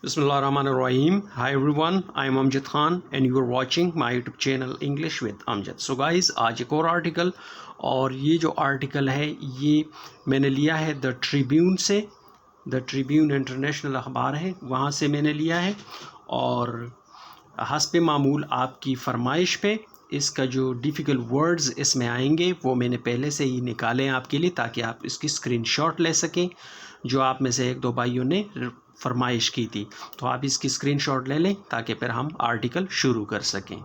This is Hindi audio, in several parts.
Bismillahirrahmanirrahim. Hi everyone, I am Amjad Khan and you are watching my YouTube channel English with Amjad. So guys, आज एक और आर्टिकल, और ये जो आर्टिकल है ये मैंने लिया है द ट्रिब्यून से। द ट्रिब्यून इंटरनेशनल अखबार है, वहाँ से मैंने लिया है। और हस्ब मामूल आपकी फरमाइश पे इसका जो डिफ़िकल्ट वर्ड्स इसमें आएंगे वो मैंने पहले से ही निकाले हैं आपके लिए, ताकि आप इसकी स्क्रीनशॉट ले सकें। जो आप में से एक दो भाइयों ने फरमाइश की थी, तो आप इसकी स्क्रीनशॉट ले लें ताकि फिर हम आर्टिकल शुरू कर सकें।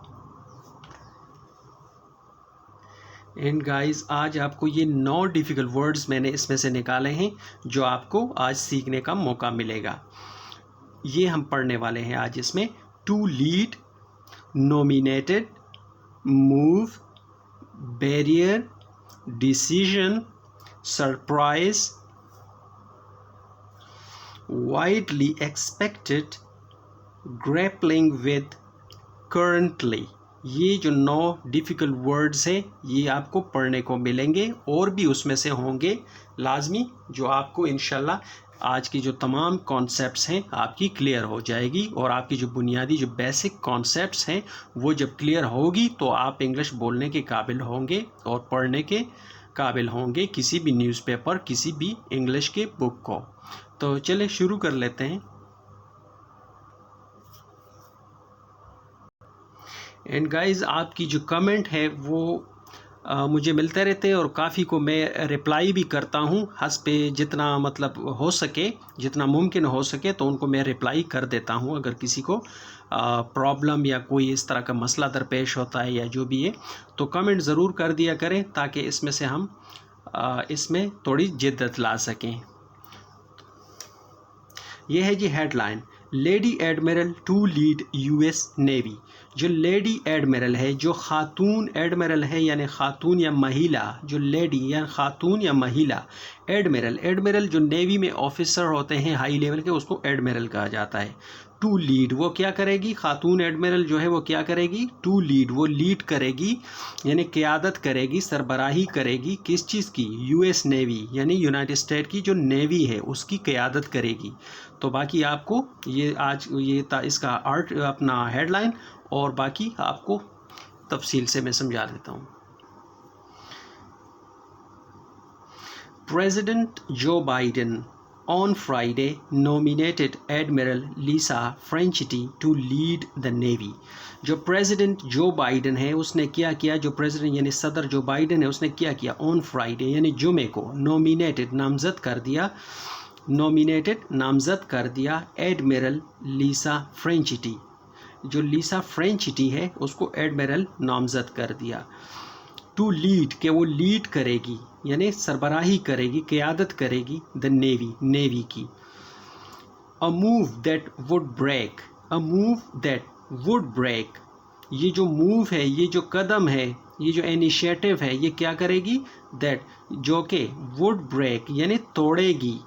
एंड गाइस, आज आपको ये 9 डिफ़िकल्ट वर्ड्स मैंने इसमें से निकाले हैं जो आपको आज सीखने का मौका मिलेगा। ये हम पढ़ने वाले हैं आज इसमें। To lead, nominated, move, barrier, decision, surprise, widely expected, grappling with, currently। ये जो 9 डिफ़िकल्ट वर्ड्स हैं ये आपको पढ़ने को मिलेंगे, और भी उसमें से होंगे लाजमी जो आपको इंशाल्लाह आज की जो तमाम कॉन्सेप्ट्स हैं आपकी क्लियर हो जाएगी। और आपकी जो बुनियादी जो बेसिक कॉन्सेप्ट्स हैं वो जब क्लियर होगी तो आप इंग्लिश बोलने के काबिल होंगे और पढ़ने के काबिल होंगे किसी भी न्यूज़पेपर, किसी भी इंग्लिश के बुक को। तो चले शुरू कर लेते हैं। एंड गाइस, आपकी जो कमेंट है वो मुझे मिलते रहते हैं और काफ़ी को मैं रिप्लाई भी करता हूँ। हंस पे जितना मतलब हो सके, जितना मुमकिन हो सके तो उनको मैं रिप्लाई कर देता हूँ। अगर किसी को प्रॉब्लम या कोई इस तरह का मसला दरपेश होता है या जो भी है, तो कमेंट ज़रूर कर दिया करें ताकि इसमें से हम इसमें थोड़ी जिद्दत ला सकें। यह है जी headline, lady admiral to lead US navy. जो लेडी एडमिरल है, जो ख़ातून एडमिरल है यानी ख़ातून या महिला, जो लेडी या ख़ातून या महिला एडमिरल, एडमिरल जो नेवी में ऑफिसर होते हैं हाई लेवल के, उसको एडमिरल कहा जाता है। टू लीड, वो क्या करेगी, ख़ातून एडमिरल जो है वो क्या करेगी, टू लीड, वो लीड करेगी यानी क़यादत करेगी, सरबराही करेगी। किस चीज़ की? यूएस नेवी यानी यूनाइटेड स्टेट की जो नेवी है उसकी क़यादत करेगी। तो बाकी आपको ये आज इसका अपना हेडलाइन और बाकी आपको तफसील से मैं समझा देता हूँ। President Joe Biden on Friday nominated Admiral Lisa Franchitti to lead the Navy। जो प्रेसिडेंट जो बाइडेन है उसने क्या किया, जो प्रेसिडेंट यानी सदर जो बाइडेन है उसने क्या किया, ऑन फ्राइडे यानी जुमे को, नॉमिनेटेड नामजद कर दिया, नॉमिनेटेड नामजद कर दिया एडमिरल लीसा फ्रेंचिटी। जो लीसा फ्रेंचिटी है उसको एडमिरल नामजद कर दिया। टू लीड, के वो लीड करेगी यानी सरबराही करेगी, क़यादत करेगी द नेवी, नेवी की। A move that would break, a move that would break, ये जो मूव है, ये जो कदम है, ये जो इनिशिएटिव है, ये क्या करेगी, दैट जो कि वुड ब्रेक यानी तोड़ेगी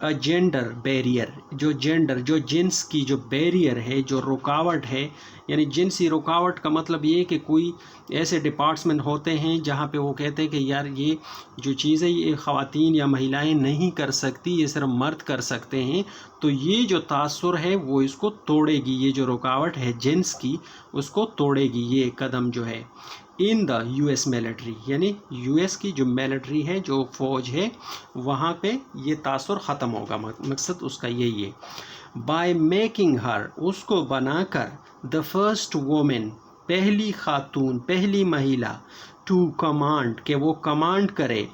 अ जेंडर बैरियर, जो जेंडर जो जिन्स की जो बैरियर है, जो रुकावट है, यानी जिनसी रुकावट का मतलब ये कि कोई ऐसे डिपार्टमेंट होते हैं जहाँ पे वो कहते हैं कि यार ये जो चीज़ है ये ख़वातीन या महिलाएं नहीं कर सकती, ये सिर्फ मर्द कर सकते हैं। तो ये जो तासुर है वो इसको तोड़ेगी, ये जो रुकावट है जिन्स की उसको तोड़ेगी ये कदम जो है। इन द यूएस मिलिट्री, यानी यूएस की जो मिलिट्री है, जो फ़ौज है, वहाँ पे ये तासुर ख़त्म होगा, मकसद उसका यही है। बाय मेकिंग हर, उसको बनाकर, द फर्स्ट वोमेन, पहली खातून, पहली महिला, टू कमांड, के वो कमांड करे,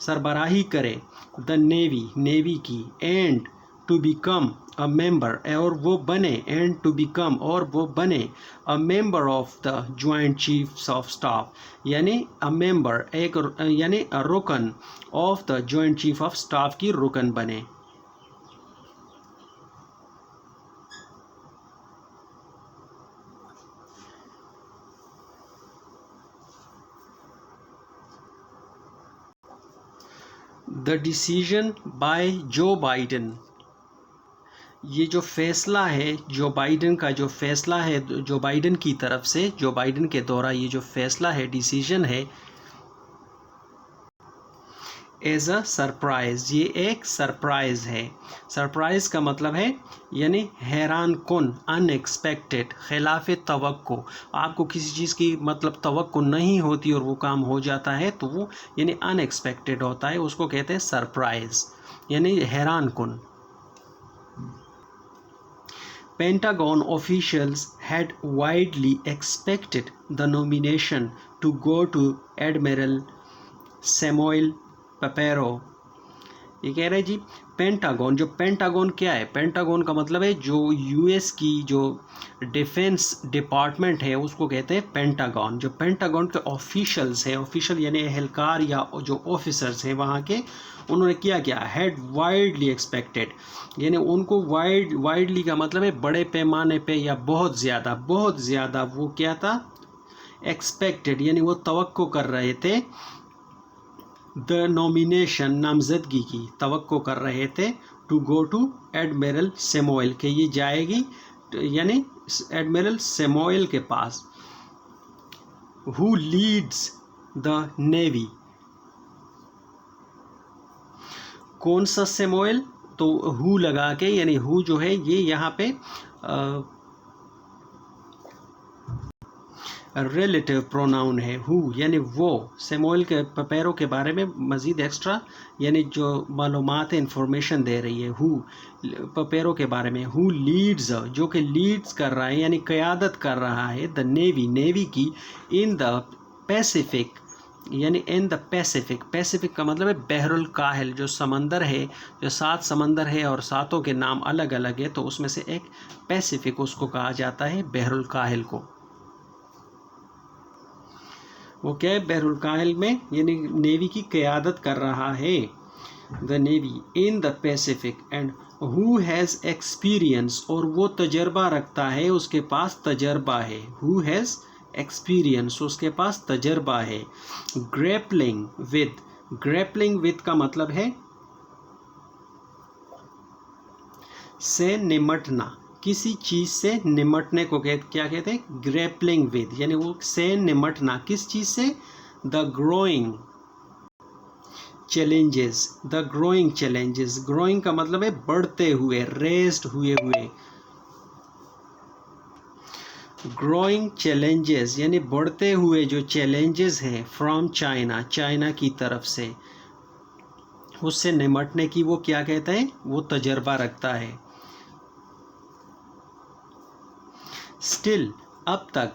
सरबराही करे, द नेवी, नेवी की, and to become a member, और वो बने, एंड टू बिकम, और वो बने, a member of the joint chiefs of staff, यानी अ मेंबर, एक यानी अ रुकन, of the joint chief of staff की रुकन बने। The decision by Joe Biden, ये जो फ़ैसला है, जो बाइडेन का जो फ़ैसला है, जो बाइडेन की तरफ से, जो बाइडेन के द्वारा ये जो फ़ैसला है, डिसीजन है, एज अ सरप्राइज, ये एक सरप्राइज है। सरप्राइज का मतलब है यानी हैरान कुन, अनएक्सपेक्टेड, खिलाफ तवक्को। आपको किसी चीज़ की मतलब तवक्को नहीं होती और वो काम हो जाता है तो वो यानी अनएक्सपेक्टेड होता है, उसको कहते हैं सरप्राइज यानी हैरान कुन। Pentagon officials had widely expected the nomination to go to Admiral Samuel Papero। ये कह रहे हैं जी पेंटागन, जो पेंटागन क्या है, पेंटागन का मतलब है जो यूएस की जो डिफेंस डिपार्टमेंट है उसको कहते हैं पेंटागन। जो पेंटागन के ऑफिशियल्स हैं, ऑफिशियल यानी एहलकार या जो ऑफिसर्स हैं वहाँ के, उन्होंने क्या हैड वाइडली एक्सपेक्टेड, यानी उनको वाइडली का मतलब है बड़े पैमाने पे या बहुत ज़्यादा वो क्या था, एक्सपेक्टेड यानी वो तवक्को कर रहे थे, द नॉमिनेशन नामजदगी की तवक्को कर रहे थे, to go to admiral Samuel के ये जाएगी यानी एडमिरल सैमुअल के पास, हु लीड्स द नेवी। कौन सा सैमुअल, तो हु लगा के यानी हु जो है ये यहाँ पे रिलेटिव प्रोनाउन है, हु यानी वो। सैमुअल के पपेरो के बारे में मज़ीद एक्स्ट्रा यानी जो मालूमात इंफॉर्मेशन दे रही है हु पपेरो के बारे में। हु लीड्स, जो कि लीड्स कर रहा है यानी क़यादत कर रहा है, द नेवी की, इन द पैसिफिक यानी इन द पैसिफिक। पैसिफिक का मतलब है बहरुल काहिल, जो समंदर है, जो 7 समंदर है और 7 के नाम अलग अलग है, तो उसमें से एक पैसिफिक उसको कहा जाता है, बहरुल काहिल को। वो क्या है, बहरुल काहिल में यानी नेवी की क़यादत कर रहा है, the navy in the Pacific. And who has experience, और वो तजर्बा रखता है, उसके पास तजर्बा है, हु हैज़ एक्सपीरियंस, उसके पास तजर्बा है। ग्रैपलिंग विद का मतलब है से निमटना, किसी चीज़ से निमटने को क्या कहते हैं, ग्रैपलिंग विद, यानी वो से निमटना, किस चीज़ से, द ग्रोइंग चैलेंजेस, ग्रोइंग का मतलब है बढ़ते हुए, रेज्ड हुए, ग्रोइंग चैलेंजेस यानी बढ़ते हुए जो चैलेंजेस हैं, फ्रॉम चाइना की तरफ से, उससे निमटने की वो क्या कहता है, वो तजर्बा रखता है। स्टिल, अब तक,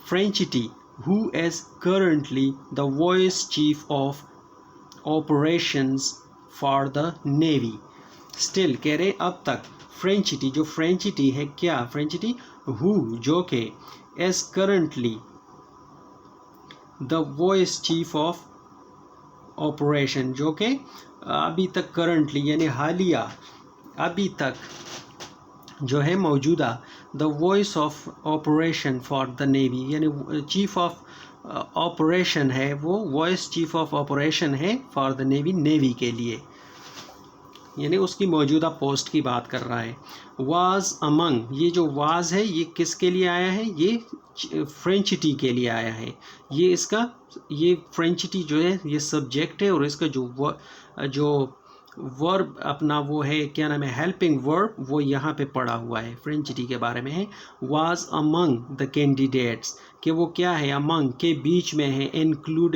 Franchetti, who is currently the vice chief of operations for the navy. Still कह रहे अब तक, फ्रेंचिटी, जो फ्रेंचिटी है क्या, फ्रेंचिटी हु जो के, as currently the vice chief of operation, जो के अभी तक, करंटली यानी हालिया, अभी तक जो है मौजूदा, the voice of operation for the navy यानी चीफ ऑफ ऑपरेशन है वो, वॉइस चीफ ऑफ ऑपरेशन है फॉर द नेवी के लिए, यानी उसकी मौजूदा पोस्ट की बात कर रहा है। वाज अमंग, ये जो वाज है ये किसके लिए आया है, ये फ्रेंचिटी के लिए आया है। ये इसका, ये फ्रेंचिटी जो है ये सब्जेक्ट है, और इसका जो वर्ब अपना वो है, क्या नाम है, हेल्पिंग वर्ब, वो यहाँ पे पड़ा हुआ है, फ्रेंचिटी के बारे में है। वाज अमंग द कैंडिडेट्स, कि वो क्या है, अमंग के बीच में है,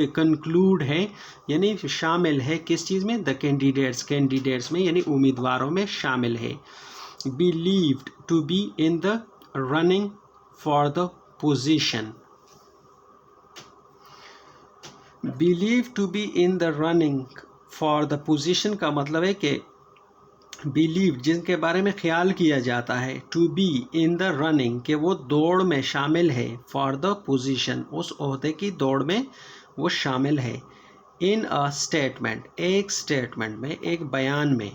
कंक्लूड है यानी शामिल है, किस चीज़ में, द कैंडिडेट्स में यानी उम्मीदवारों में शामिल है। Believed to be in the running for the position, believe to be in the running for the position का मतलब है कि बिलीव, जिनके बारे में ख्याल किया जाता है, to be in the running, कि वो दौड़ में शामिल है, फॉर द पोजीशन, उस ओहदे की दौड़ में वो शामिल है। इन अ स्टेटमेंट, एक स्टेटमेंट में, एक बयान में,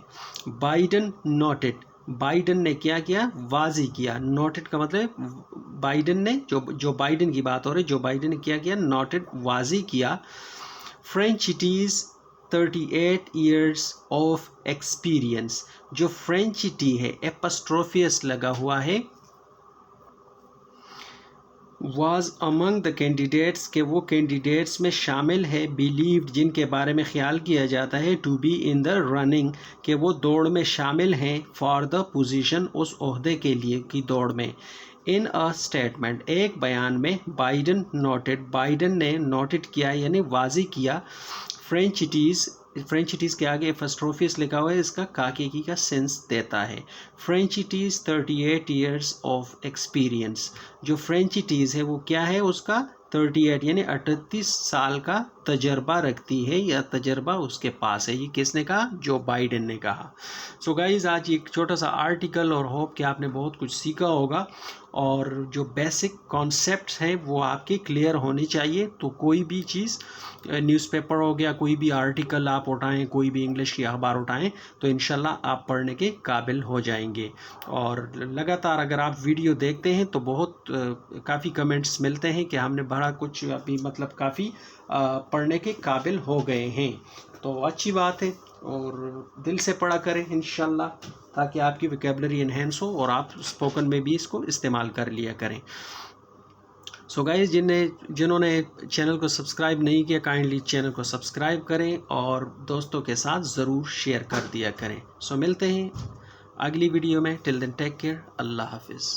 बाइडन नोटेड, बाइडन ने क्या किया, वाजी किया, नोटेड का मतलब बाइडन ने, जो बाइडन की बात हो रही, जो बाइडन ने क्या किया, नोटेड, वाजी किया, फ्रेंचिटीज़ 38 years ऑफ एक्सपीरियंस, जो फ्रेंचिटी है एपस्ट्रोफियस लगा हुआ है, वाज अमंग द कैंडिडेट्स के वो कैंडिडेट्स में शामिल है, बिलीव्ड जिनके बारे में ख्याल किया जाता है, to be in the running के वो दौड़ में शामिल हैं, फॉर द पोजीशन उस ओहदे के लिए की दौड़ में। इन अ स्टेटमेंट एक बयान में बाइडन नोटेड बाइडन ने नोटेड किया यानी वाजी किया, फ्रेंचिटीज़ के आगे एफस्ट्रोफिस लिखा हुआ है, इसका काकेकी का सेंस देता है। फ्रेंचिटीज़ 38 ईयर्स ऑफ एक्सपीरियंस, जो फ्रेंचिटीज़ है वो क्या है, उसका 38 यानी 38 साल का तजर्बा रखती है या तजर्बा उसके पास है। ये किसने कहा? जो बाइडेन ने कहा। सो गाइज़ आज एक छोटा सा आर्टिकल और होप कि आपने बहुत कुछ सीखा होगा और जो बेसिक कॉन्सेप्ट्स हैं वो आपके क्लियर होने चाहिए। तो कोई भी चीज़ न्यूज़पेपर हो गया, कोई भी आर्टिकल आप उठाएं, कोई भी इंग्लिश की अखबार उठाएं तो इंशाल्लाह आप पढ़ने के काबिल हो जाएंगे। और लगातार अगर आप वीडियो देखते हैं तो बहुत काफ़ी कमेंट्स मिलते हैं कि हमने बड़ा कुछ अभी मतलब काफ़ी पढ़ने के काबिल हो गए हैं, तो अच्छी बात है और दिल से पढ़ा करें इंशाल्लाह, ताकि आपकी वोकैबुलरी इन्हेंस हो और आप स्पोकन में भी इसको इस्तेमाल कर लिया करें। सो गाइस जिन्होंने चैनल को सब्सक्राइब नहीं किया काइंडली चैनल को सब्सक्राइब करें और दोस्तों के साथ ज़रूर शेयर कर दिया करें। सो मिलते हैं अगली वीडियो में। टिल देन टेक केयर, अल्लाह हाफिज़।